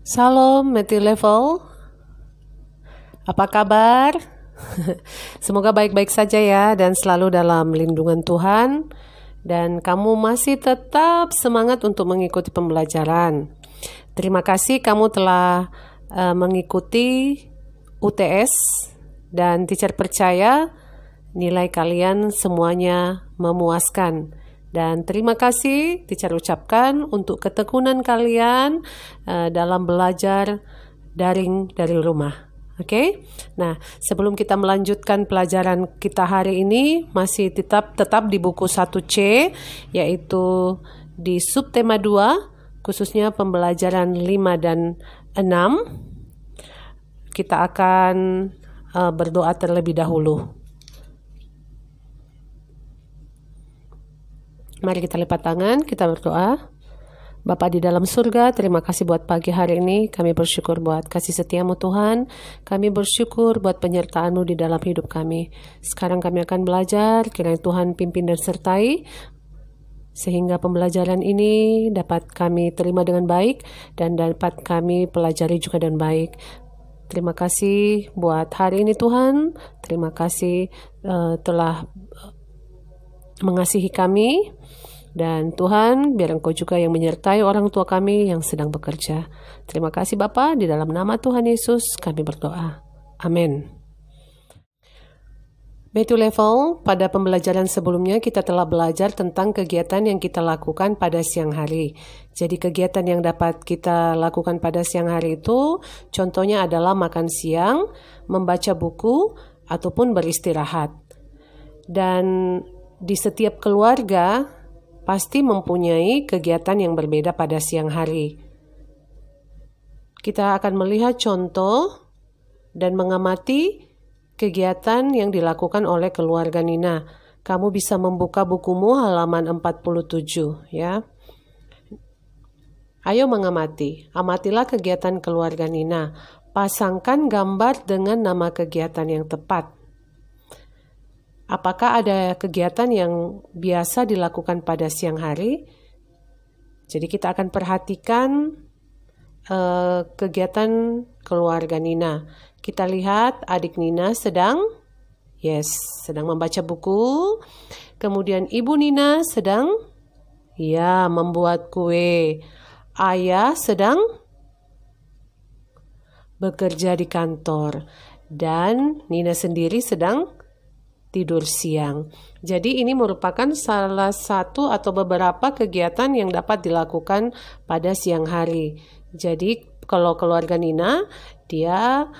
Salam Multilevel, apa kabar? Semoga baik-baik saja ya dan selalu dalam lindungan Tuhan dan kamu masih tetap semangat untuk mengikuti pembelajaran. Terima kasih kamu telah mengikuti UTS dan teacher percaya nilai kalian semuanya memuaskan. Dan terima kasih teacher ucapkan untuk ketekunan kalian dalam belajar daring dari rumah. Oke? Nah, sebelum kita melanjutkan pelajaran kita hari ini, masih tetap di buku 1C, yaitu di subtema 2, khususnya pembelajaran 5 dan 6. Kita akan berdoa terlebih dahulu. Mari kita lipat tangan, kita berdoa. Bapa di dalam surga, terima kasih buat pagi hari ini. Kami bersyukur buat kasih setiamu Tuhan. Kami bersyukur buat penyertaan-Mu di dalam hidup kami. Sekarang kami akan belajar, kiranya Tuhan pimpin dan sertai, sehingga pembelajaran ini dapat kami terima dengan baik dan dapat kami pelajari juga dengan baik. Terima kasih buat hari ini Tuhan. Terima kasih telah mengasihi kami. Dan Tuhan, biar Engkau juga yang menyertai orang tua kami yang sedang bekerja. Terima kasih Bapa, di dalam nama Tuhan Yesus kami berdoa. Amin. Multilevel, pada pembelajaran sebelumnya kita telah belajar tentang kegiatan yang kita lakukan pada siang hari. Jadi kegiatan yang dapat kita lakukan pada siang hari itu contohnya adalah makan siang, membaca buku, ataupun beristirahat. Dan di setiap keluarga pasti mempunyai kegiatan yang berbeda pada siang hari. Kita akan melihat contoh dan mengamati kegiatan yang dilakukan oleh keluarga Nina. Kamu bisa membuka bukumu halaman 47 ya. Ayo mengamati. Amatilah kegiatan keluarga Nina. Pasangkan gambar dengan nama kegiatan yang tepat. Apakah ada kegiatan yang biasa dilakukan pada siang hari? Jadi kita akan perhatikan kegiatan keluarga Nina. Kita lihat adik Nina sedang membaca buku. Kemudian ibu Nina sedang membuat kue. Ayah sedang bekerja di kantor. Dan Nina sendiri sedang tidur siang. Jadi ini merupakan salah satu atau beberapa kegiatan yang dapat dilakukan pada siang hari. Jadi kalau keluarga Nina, dia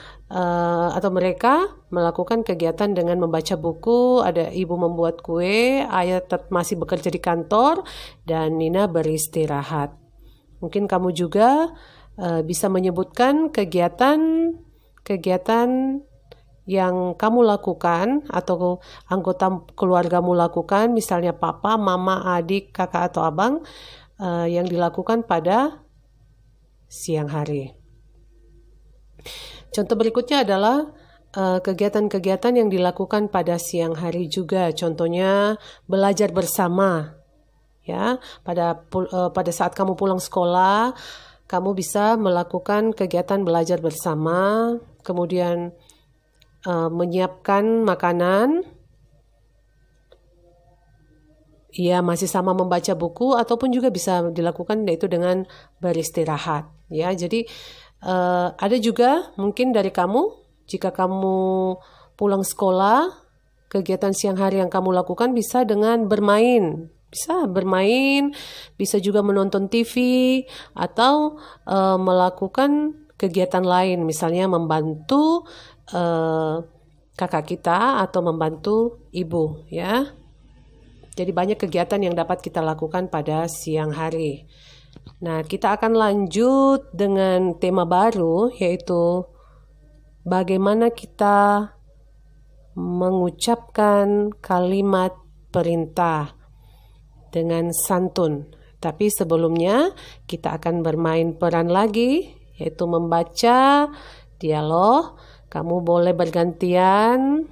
atau mereka melakukan kegiatan dengan membaca buku, ada ibu membuat kue, ayah masih bekerja di kantor, dan Nina beristirahat. Mungkin kamu juga bisa menyebutkan kegiatan yang kamu lakukan atau anggota keluargamu lakukan, misalnya papa, mama, adik, kakak atau abang, yang dilakukan pada siang hari. Contoh berikutnya adalah kegiatan-kegiatan yang dilakukan pada siang hari juga. Contohnya belajar bersama. Ya, pada saat kamu pulang sekolah, kamu bisa melakukan kegiatan belajar bersama, kemudian menyiapkan makanan, masih sama membaca buku, ataupun juga bisa dilakukan yaitu dengan beristirahat. Ya, jadi ada juga mungkin dari kamu, jika kamu pulang sekolah, kegiatan siang hari yang kamu lakukan bisa dengan bermain. Bisa juga menonton TV atau melakukan kegiatan lain, misalnya membantu kakak kita atau membantu ibu ya. Jadi banyak kegiatan yang dapat kita lakukan pada siang hari. Nah, kita akan lanjut dengan tema baru, yaitu bagaimana kita mengucapkan kalimat perintah dengan santun. Tapi sebelumnya kita akan bermain peran lagi, yaitu membaca dialog. Kamu boleh bergantian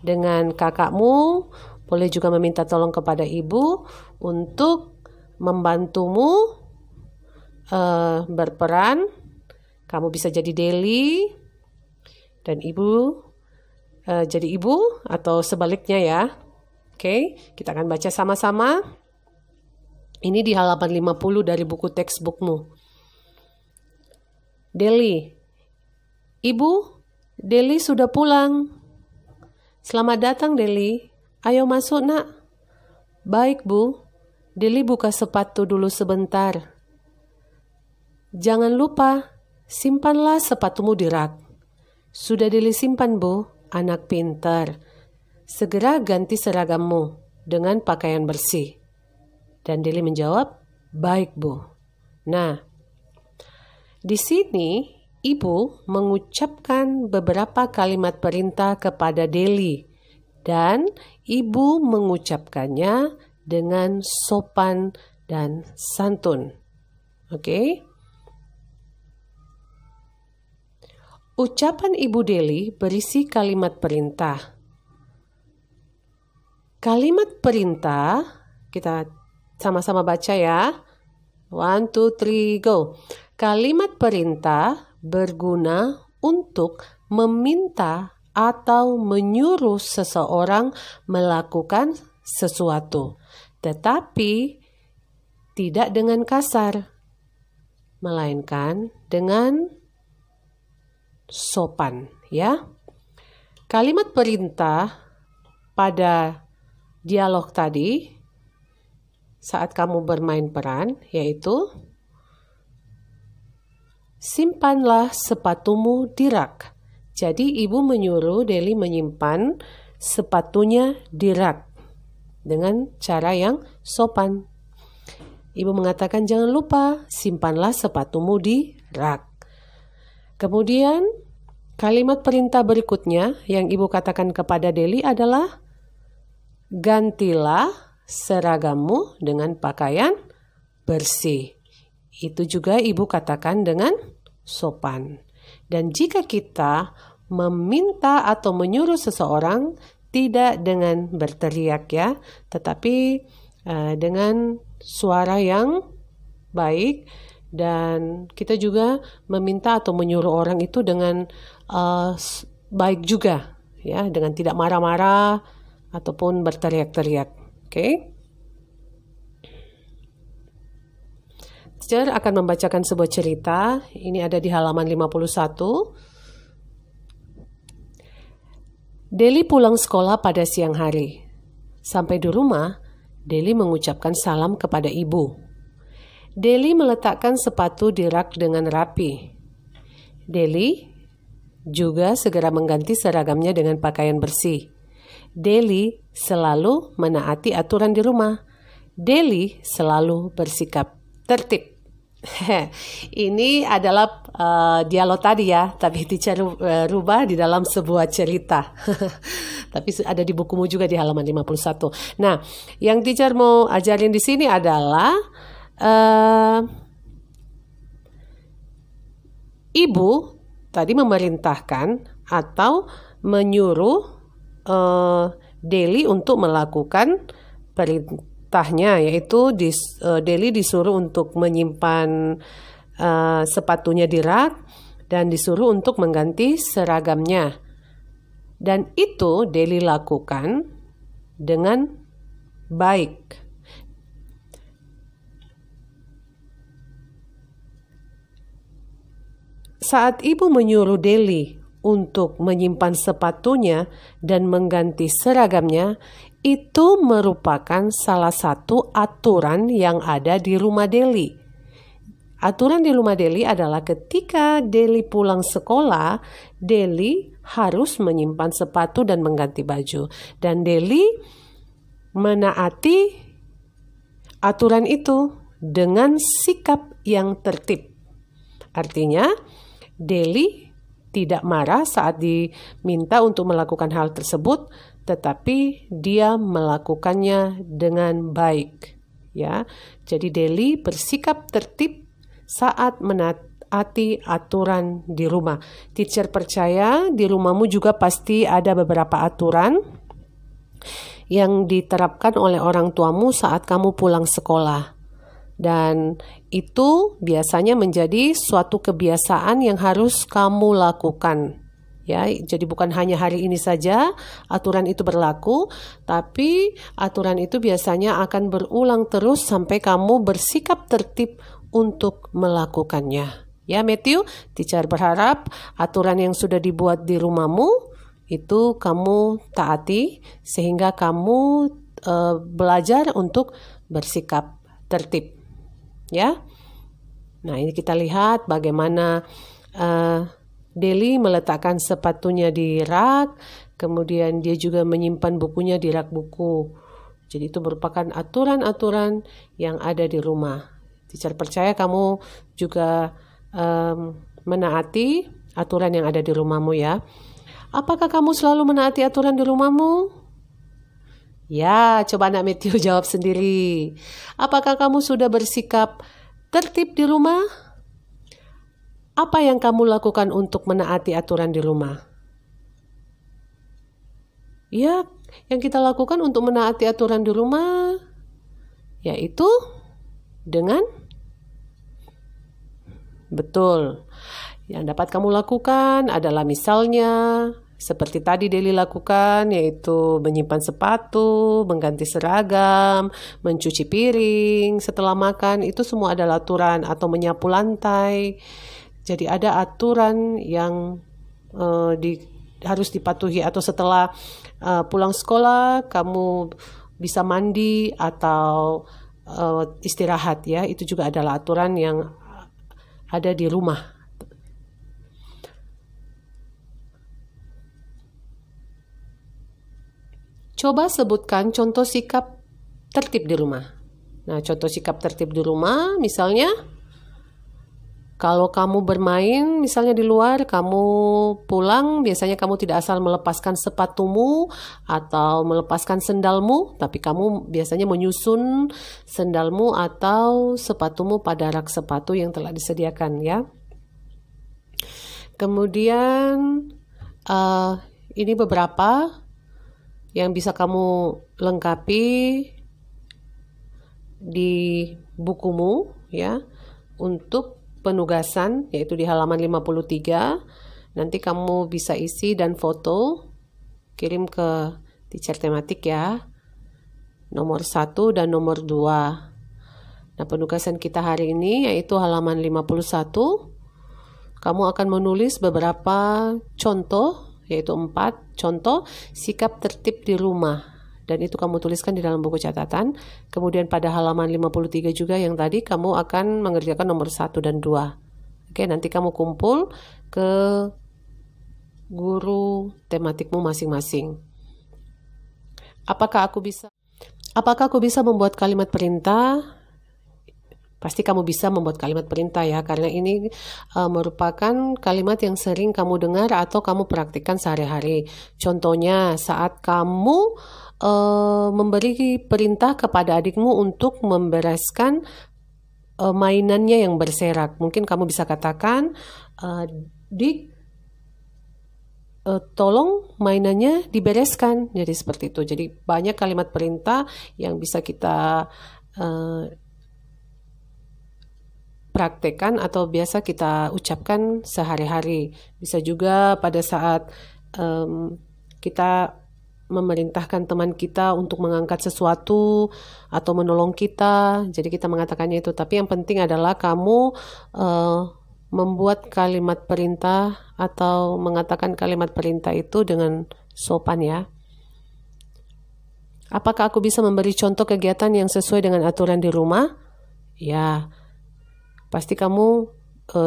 dengan kakakmu, boleh juga meminta tolong kepada ibu untuk membantumu berperan Kamu bisa jadi Deli dan ibu jadi ibu atau sebaliknya ya. Oke, kita akan baca sama-sama. Ini di halaman 50 dari buku textbookmu. Deli, Ibu, Deli sudah pulang. Selamat datang Deli, ayo masuk nak. Baik Bu, Deli buka sepatu dulu sebentar. Jangan lupa, simpanlah sepatumu di rak. Sudah Deli simpan Bu, anak pintar. Segera ganti seragammu dengan pakaian bersih. Dan Deli menjawab, baik Bu. Nah, di sini ibu mengucapkan beberapa kalimat perintah kepada Deli. Dan ibu mengucapkannya dengan sopan dan santun. Oke? Ucapan Ibu Deli berisi kalimat perintah. Kalimat perintah, kita sama-sama baca ya. 1, 2, 3, go. Kalimat perintah berguna untuk meminta atau menyuruh seseorang melakukan sesuatu, tetapi tidak dengan kasar, melainkan dengan sopan, ya. Kalimat perintah pada dialog tadi saat kamu bermain peran yaitu simpanlah sepatumu di rak. Jadi ibu menyuruh Deli menyimpan sepatunya di rak dengan cara yang sopan. Ibu mengatakan jangan lupa simpanlah sepatumu di rak. Kemudian kalimat perintah berikutnya yang ibu katakan kepada Deli adalah gantilah seragammu dengan pakaian bersih. Itu juga ibu katakan dengan sopan. Dan jika kita meminta atau menyuruh seseorang tidak dengan berteriak ya, tetapi dengan suara yang baik, dan kita juga meminta atau menyuruh orang itu dengan baik juga ya, dengan tidak marah-marah ataupun berteriak-teriak. Oke? Teacher akan membacakan sebuah cerita. Ini ada di halaman 51. Deli pulang sekolah pada siang hari. Sampai di rumah, Deli mengucapkan salam kepada ibu. Deli meletakkan sepatu di rak dengan rapi. Deli juga segera mengganti seragamnya dengan pakaian bersih. Deli selalu menaati aturan di rumah. Deli selalu bersikap tertib. Ini adalah dialog tadi ya, tapi teacher rubah di dalam sebuah cerita. Tapi ada di bukumu juga di halaman 51. Nah, yang teacher mau ajarin di sini adalah ibu tadi memerintahkan atau menyuruh Deli untuk melakukan perintahnya, yaitu Deli disuruh untuk menyimpan sepatunya di rak dan disuruh untuk mengganti seragamnya. Dan itu Deli lakukan dengan baik. Saat ibu menyuruh Deli untuk menyimpan sepatunya dan mengganti seragamnya, itu merupakan salah satu aturan yang ada di rumah Deli. Aturan di rumah Deli adalah ketika Deli pulang sekolah, Deli harus menyimpan sepatu dan mengganti baju. Dan Deli menaati aturan itu dengan sikap yang tertib. Artinya, Deli tidak marah saat diminta untuk melakukan hal tersebut, tetapi dia melakukannya dengan baik. Ya, jadi Deli bersikap tertib saat menaati aturan di rumah. Teacher percaya di rumahmu juga pasti ada beberapa aturan yang diterapkan oleh orang tuamu saat kamu pulang sekolah. Dan itu biasanya menjadi suatu kebiasaan yang harus kamu lakukan. Ya, jadi bukan hanya hari ini saja aturan itu berlaku, tapi aturan itu biasanya akan berulang terus sampai kamu bersikap tertib untuk melakukannya. Ya, Matthew, teacher berharap aturan yang sudah dibuat di rumahmu itu kamu taati sehingga kamu belajar untuk bersikap tertib. Ya, nah ini kita lihat bagaimana Deli meletakkan sepatunya di rak, kemudian dia juga menyimpan bukunya di rak buku. Jadi itu merupakan aturan-aturan yang ada di rumah. Teacher percaya kamu juga menaati aturan yang ada di rumahmu ya. Apakah kamu selalu menaati aturan di rumahmu? Ya, coba anak Matthew jawab sendiri. Apakah kamu sudah bersikap tertib di rumah? Apa yang kamu lakukan untuk menaati aturan di rumah? Ya, yang kita lakukan untuk menaati aturan di rumah yaitu dengan betul. Yang dapat kamu lakukan adalah misalnya seperti tadi Deli lakukan, yaitu menyimpan sepatu, mengganti seragam, mencuci piring setelah makan, itu semua adalah aturan, atau menyapu lantai. Jadi ada aturan yang harus dipatuhi, atau setelah pulang sekolah kamu bisa mandi atau istirahat ya, itu juga adalah aturan yang ada di rumah. Coba sebutkan contoh sikap tertib di rumah. Nah, contoh sikap tertib di rumah misalnya kalau kamu bermain misalnya di luar, kamu pulang biasanya kamu tidak asal melepaskan sepatumu atau melepaskan sendalmu, tapi kamu biasanya menyusun sendalmu atau sepatumu pada rak sepatu yang telah disediakan ya. Kemudian ini beberapa yang bisa kamu lengkapi di bukumu ya untuk penugasan, yaitu di halaman 53. Nanti kamu bisa isi dan foto, kirim ke teacher tematik ya, nomor 1 dan nomor 2. Nah, penugasan kita hari ini yaitu halaman 51. Kamu akan menulis beberapa contoh, yaitu 4 contoh sikap tertib di rumah. Dan itu kamu tuliskan di dalam buku catatan. Kemudian pada halaman 53 juga yang tadi kamu akan mengerjakan nomor 1 dan 2. Oke, nanti kamu kumpul ke guru tematikmu masing-masing. Apakah aku bisa membuat kalimat perintah? Pasti kamu bisa membuat kalimat perintah ya, karena ini merupakan kalimat yang sering kamu dengar atau kamu praktikkan sehari-hari. Contohnya saat kamu memberi perintah kepada adikmu untuk membereskan mainannya yang berserak. Mungkin kamu bisa katakan, Dik, tolong mainannya dibereskan. Jadi seperti itu. Jadi banyak kalimat perintah yang bisa kita praktekkan atau biasa kita ucapkan sehari-hari. Bisa juga pada saat kita memerintahkan teman kita untuk mengangkat sesuatu atau menolong kita, jadi kita mengatakannya itu. Tapi yang penting adalah kamu membuat kalimat perintah atau mengatakan kalimat perintah itu dengan sopan ya. Apakah aku bisa memberi contoh kegiatan yang sesuai dengan aturan di rumah? Ya, pasti kamu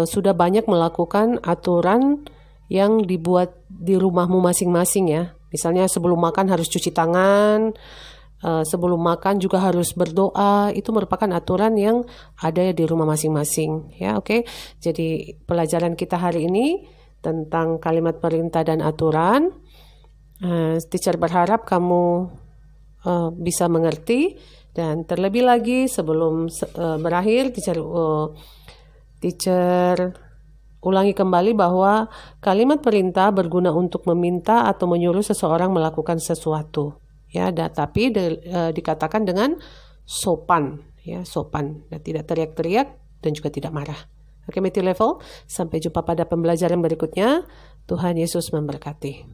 sudah banyak melakukan aturan yang dibuat di rumahmu masing-masing ya. Misalnya sebelum makan harus cuci tangan, sebelum makan juga harus berdoa. Itu merupakan aturan yang ada di rumah masing-masing. Ya, oke. Jadi pelajaran kita hari ini tentang kalimat perintah dan aturan. Teacher berharap kamu bisa mengerti. Dan terlebih lagi sebelum berakhir, teacher ulangi kembali bahwa kalimat perintah berguna untuk meminta atau menyuruh seseorang melakukan sesuatu. Ya, tapi dikatakan dengan sopan. ya, sopan dan tidak teriak-teriak dan juga tidak marah. Oke, multi level. Sampai jumpa pada pembelajaran berikutnya. Tuhan Yesus memberkati.